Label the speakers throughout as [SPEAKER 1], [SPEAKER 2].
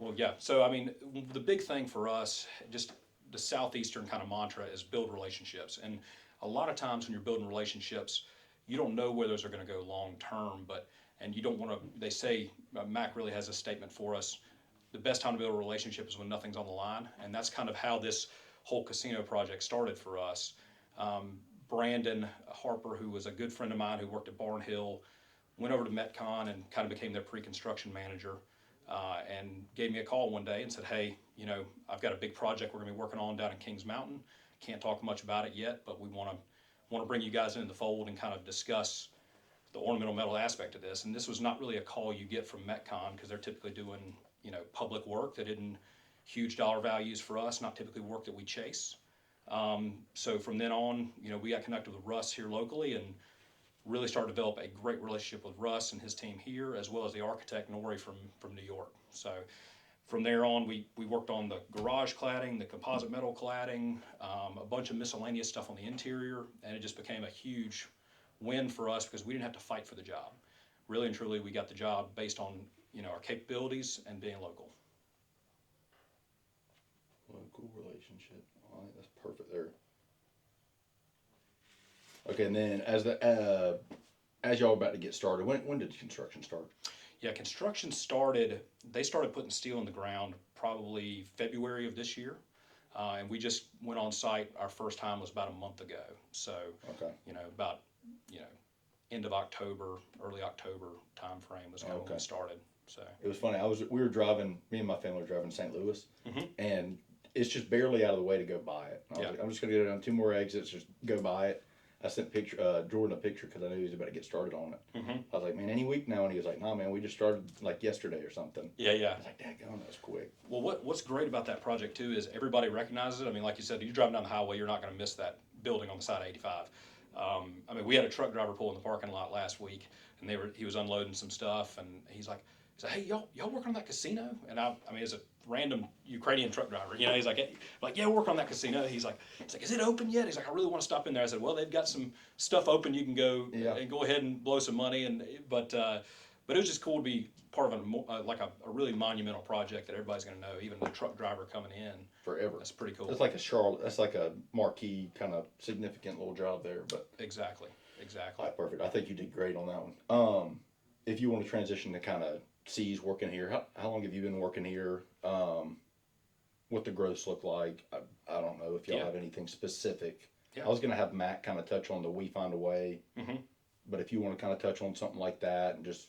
[SPEAKER 1] Well, yeah. So, I mean, the big thing for us, just the Southeastern kind of mantra is build relationships. And a lot of times when you're building relationships, you don't know where those are going to go long term, and you don't want to, they say, Mac really has a statement for us. The best time to build a relationship is when nothing's on the line. And that's kind of how this whole casino project started for us. Brandon Harper, who was a good friend of mine who worked at Barnhill, went over to Metcon and kind of became their pre-construction manager, and gave me a call one day and said, "Hey, I've got a big project we're going to be working on down in Kings Mountain. Can't talk much about it yet, but we want to bring you guys into the fold and kind of discuss the ornamental metal aspect of this." And this was not really a call you get from Metcon because they're typically doing public work that isn't huge dollar values for us, not typically work that we chase. So from then on, we got connected with Russ here locally and really started to develop a great relationship with Russ and his team here, as well as the architect Nori from New York. So from there on, we worked on the garage cladding, the composite metal cladding, a bunch of miscellaneous stuff on the interior, and it just became a huge win for us because we didn't have to fight for the job. Really and truly, we got the job based on our capabilities and being local.
[SPEAKER 2] What a cool relationship. All right, that's perfect there. Okay, and then as y'all about to get started, when did construction start?
[SPEAKER 1] Yeah, construction started. They started putting steel in the ground probably February of this year, and we just went on site. Our first time was about a month ago. So,
[SPEAKER 2] Okay.
[SPEAKER 1] About end of October, early October time frame was kind of when we started. So
[SPEAKER 2] It was funny. We were driving. Me and my family were driving to St. Louis,
[SPEAKER 1] Mhm.
[SPEAKER 2] and it's just barely out of the way to go by it. I was
[SPEAKER 1] Yeah.
[SPEAKER 2] like, I'm just gonna get down 2 more exits, just go by it. I sent Jordan a picture because I knew he was about to get started on it.
[SPEAKER 1] Mhm.
[SPEAKER 2] I was like, man, any week now, and he was like, nah, man, we just started like yesterday or something.
[SPEAKER 1] Yeah,
[SPEAKER 2] I
[SPEAKER 1] yeah.
[SPEAKER 2] was like, daggone, that was quick.
[SPEAKER 1] Well, what's great about that project too is everybody recognizes it. I mean, like you said, you're driving down the highway, you're not going to miss that building on the side of 85. I mean, we had a truck driver pull in the parking lot last week, and he was unloading some stuff, and he's like, "Hey, y'all working on that casino?" And I mean, it's a random Ukrainian truck driver, he's like, "Yeah, we're working on that casino." He's like, "Is it open yet?" He's like, "I really want to stop in there." I said, "Well, they've got some stuff open. You can go and go ahead and blow some money." But it was just cool to be part of a really monumental project that everybody's going to know, even the truck driver coming in.
[SPEAKER 2] Forever.
[SPEAKER 1] That's pretty cool.
[SPEAKER 2] That's like a Charlotte. That's like a marquee kind of significant little job there. But
[SPEAKER 1] Exactly.
[SPEAKER 2] all right, perfect. I think you did great on that one. If you want to transition to kind of C's working here, how long have you been working here? What the growths look like? I don't know if y'all have anything specific.
[SPEAKER 1] Yeah.
[SPEAKER 2] I was gonna have Matt kind of touch on the We Find a Way,
[SPEAKER 1] Mhm.
[SPEAKER 2] but if you want to kind of touch on something like that and just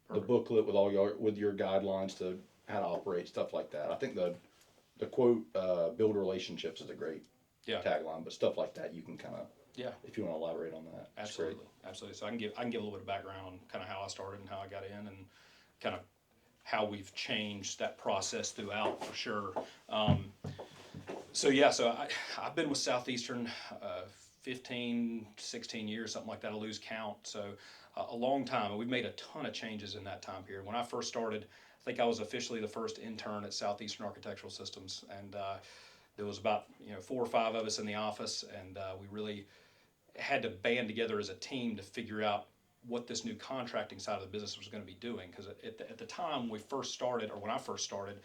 [SPEAKER 1] Perfect.
[SPEAKER 2] the booklet with your guidelines to how to operate, stuff like that. I think the quote build relationships is a great tagline, but stuff like that you can kind of if you want to elaborate on that.
[SPEAKER 1] Absolutely. So I can give a little bit of background on kind of how I started and how I got in and kind of how we've changed that process throughout for sure. So I've been with Southeastern 15, 16 years, something like that. I lose count. So a long time, and we've made a ton of changes in that time period. When I first started, I think I was officially the first intern at Southeastern Architectural Systems, and there was about 4 or 5 of us in the office, and we really had to band together as a team to figure out what this new contracting side of the business was going to be doing. Because at the time when I first started,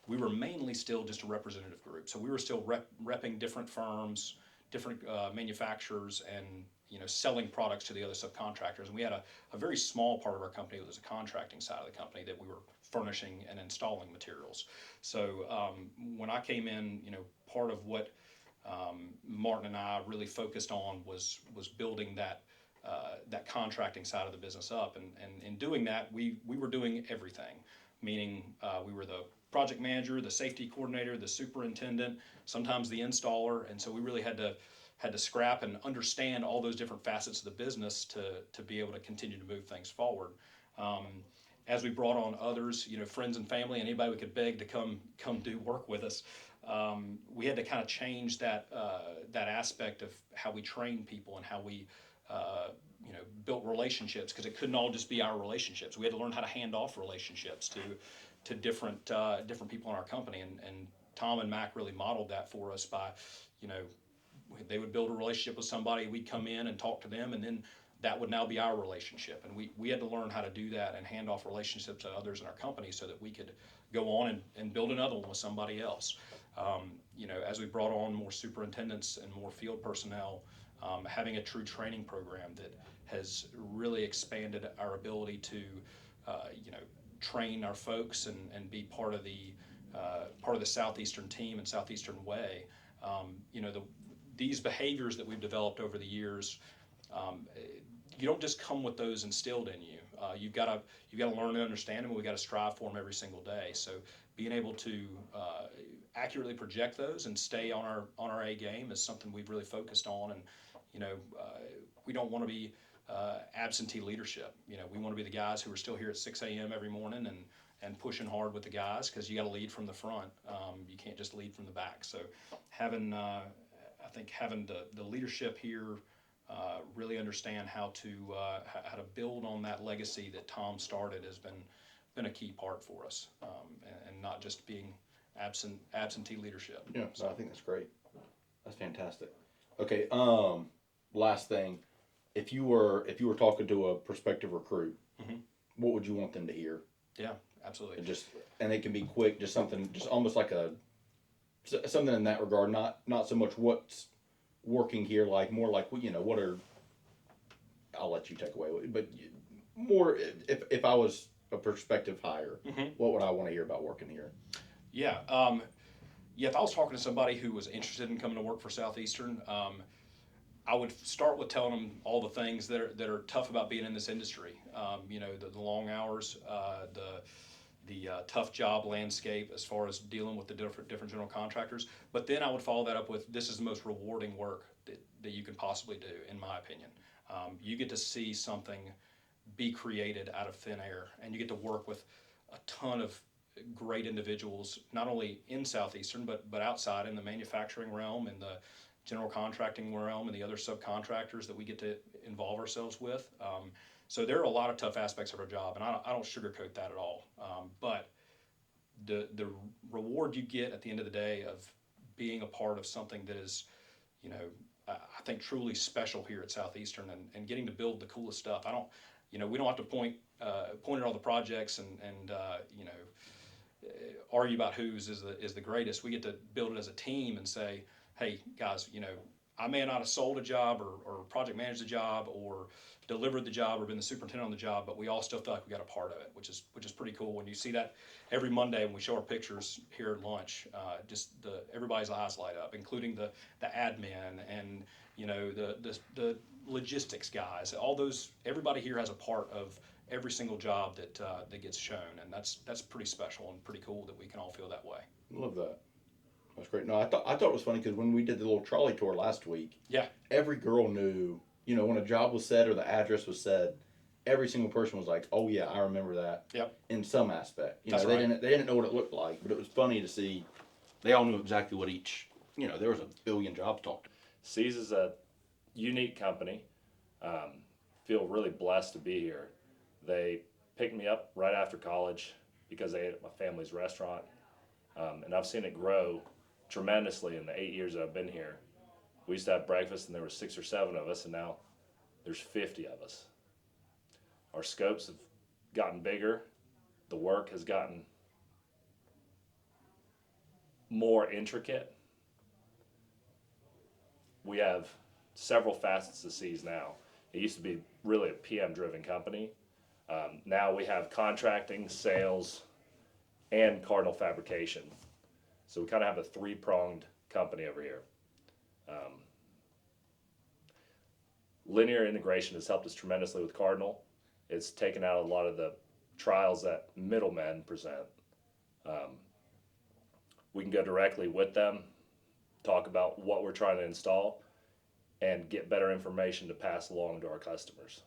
[SPEAKER 1] we were mainly still just a representative group. So we were still repping different firms, different manufacturers, and selling products to the other subcontractors. And we had a very small part of our company that was a contracting side of the company that we were furnishing and installing materials. So when I came in, part of what Martin and I really focused on was building that contracting side of the business up, and in doing that, we were doing everything, meaning we were the project manager, the safety coordinator, the superintendent, sometimes the installer, and so we really had to scrap and understand all those different facets of the business to be able to continue to move things forward. As we brought on others, friends and family, and anybody we could beg to come do work with us, we had to kind of change that aspect of how we train people and how we built relationships, because it couldn't all just be our relationships. We had to learn how to hand off relationships to different people in our company, and Tom and Mac really modeled that for us by, they would build a relationship with somebody, we'd come in and talk to them, and then that would now be our relationship. And we had to learn how to do that and hand off relationships to others in our company so that we could go on and build another one with somebody else. As we brought on more superintendents and more field personnel, having a true training program that has really expanded our ability to, train our folks and be part of the Southeastern team and Southeastern way. These behaviors that we've developed over the years, you don't just come with those instilled in you. You've got to learn to understand them. We've got to strive for them every single day. So being able to accurately project those and stay on our A game is something we've really focused on. And we don't want to be absentee leadership. We want to be the guys who are still here at 6 a.m. every morning and pushing hard with the guys, because you got to lead from the front. You can't just lead from the back. So having the leadership here really understand how to build on that legacy that Tom started has been a key part for us, and not just being absentee leadership.
[SPEAKER 2] Yeah, so I think that's great. That's fantastic. Okay, last thing, if you were talking to a prospective recruit, what would you want them to hear?
[SPEAKER 1] Yeah, absolutely.
[SPEAKER 2] And it can be quick, just something, just almost like something in that regard, not so much what's working here, like more like, what are, I'll let you take away, but more, if I was a prospective hire, what would I want to hear about working here?
[SPEAKER 1] Yeah. If I was talking to somebody who was interested in coming to work for Southeastern, I would start with telling them all the things that are tough about being in this industry. The long hours, the tough job landscape as far as dealing with the different general contractors. But then I would follow that up with, this is the most rewarding work that you can possibly do, in my opinion. You get to see something be created out of thin air, and you get to work with a ton of great individuals, not only in Southeastern, but outside in the manufacturing realm and the general contracting realm and the other subcontractors that we get to involve ourselves with. So there are a lot of tough aspects of our job, and I don't sugarcoat that at all. But the reward you get at the end of the day of being a part of something that is, I think truly special here at Southeastern, and getting to build the coolest stuff. We don't have to point at all the projects and argue about whose is the greatest. We get to build it as a team and say, hey guys, I may not have sold a job or project managed a job or delivered the job or been the superintendent on the job, but we all still feel like we got a part of it, which is pretty cool. When you see that every Monday when we show our pictures here at lunch, everybody's eyes light up, including the admin and the logistics guys. Everybody here has a part of every single job that gets shown, and that's pretty special and pretty cool that we can all feel that way.
[SPEAKER 2] Love that. That's great. No, I thought it was funny because when we did the little trolley tour last week, every girl knew, when a job was said or the address was said, every single person was like, "Oh yeah, I remember that."
[SPEAKER 1] Yep.
[SPEAKER 2] In some aspect,
[SPEAKER 1] That's right.
[SPEAKER 2] They didn't know what it looked like, but it was funny to see. They all knew exactly what each. There was a billion jobs talked about.
[SPEAKER 3] C's is a unique company. Feel really blessed to be here. They picked me up right after college because they ate at my family's restaurant, and I've seen it grow tremendously in the 8 years that I've been here. We used to have breakfast and there were 6 or 7 of us, and now there's 50 of us. Our scopes have gotten bigger. The work has gotten more intricate. We have several facets to C's now. It used to be really a PM driven company. Now we have contracting, sales, and Cardinal fabrication. So we kind of have a 3-pronged company over here. Linear integration has helped us tremendously with Cardinal. It's taken out a lot of the trials that middlemen present. We can go directly with them, talk about what we're trying to install, and get better information to pass along to our customers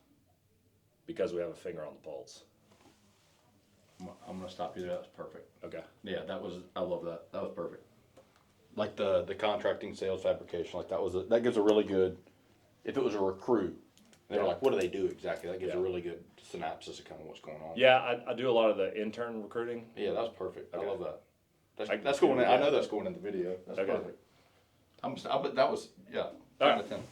[SPEAKER 3] because we have a finger on the pulse.
[SPEAKER 2] I'm gonna stop you there. That was perfect.
[SPEAKER 3] Okay.
[SPEAKER 2] Yeah, I love that. That was perfect. Like the contracting, sales, fabrication, that gives a really good. If it was a recruit, they're like, what do they do exactly? That gives a really good synopsis of kind of what's going on.
[SPEAKER 3] Yeah, I do a lot of the intern recruiting.
[SPEAKER 2] Yeah, that was perfect.
[SPEAKER 3] Okay.
[SPEAKER 2] I love that. That's going in. I know that's going in the video. That's
[SPEAKER 3] Okay.
[SPEAKER 2] perfect. But that was 10 out of 10.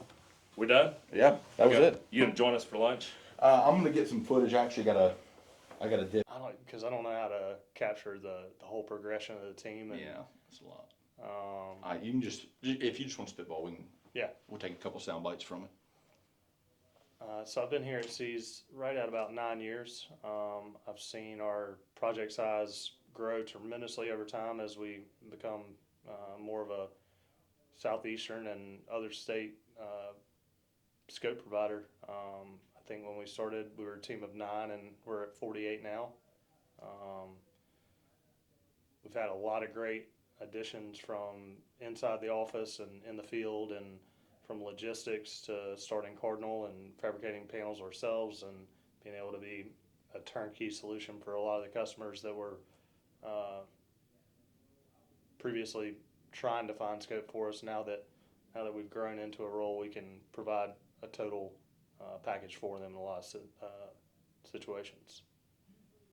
[SPEAKER 3] We done?
[SPEAKER 2] Yeah, that was
[SPEAKER 3] Okay.
[SPEAKER 2] it.
[SPEAKER 3] You gonna join us for lunch?
[SPEAKER 2] I'm gonna get some footage. I actually I got a dip.
[SPEAKER 4] Because I don't know how to capture the whole progression of the team. And,
[SPEAKER 2] Yeah, that's a lot.
[SPEAKER 4] Um,
[SPEAKER 2] You can if you just want to spitball,
[SPEAKER 4] yeah.
[SPEAKER 2] we'll take a couple sound bites from it.
[SPEAKER 4] So I've been here at C's right at about 9 years. I've seen our project size grow tremendously over time as we become more of a southeastern and other state scope provider. I think when we started, we were a team of 9, and we're at 48 now. Um, we've had a lot of great additions from inside the office and in the field, and from logistics to starting Cardinal and fabricating panels ourselves and being able to be a turnkey solution for a lot of the customers that were previously trying to find scope for us. Now that we've grown into a role, we can provide a total package for them in a lot of situations.